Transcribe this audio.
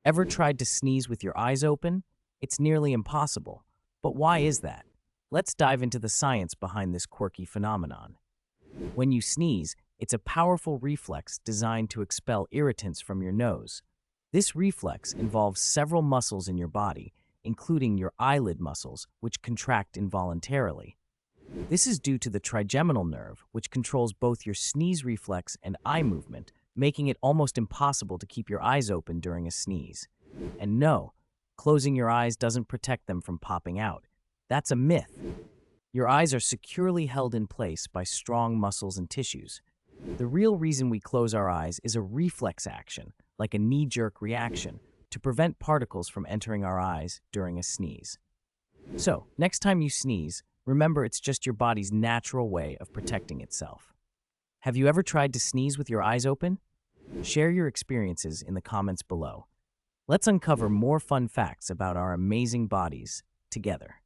Ever tried to sneeze with your eyes open? It's nearly impossible. But why is that? Let's dive into the science behind this quirky phenomenon. When you sneeze, it's a powerful reflex designed to expel irritants from your nose. This reflex involves several muscles in your body, including your eyelid muscles, which contract involuntarily. This is due to the trigeminal nerve, which controls both your sneeze reflex and eye movement, making it almost impossible to keep your eyes open during a sneeze. And no, closing your eyes doesn't protect them from popping out. That's a myth. Your eyes are securely held in place by strong muscles and tissues. The real reason we close our eyes is a reflex action, like a knee-jerk reaction, to prevent particles from entering our eyes during a sneeze. So, next time you sneeze, remember it's just your body's natural way of protecting itself. Have you ever tried to sneeze with your eyes open? Share your experiences in the comments below. Let's uncover more fun facts about our amazing bodies together.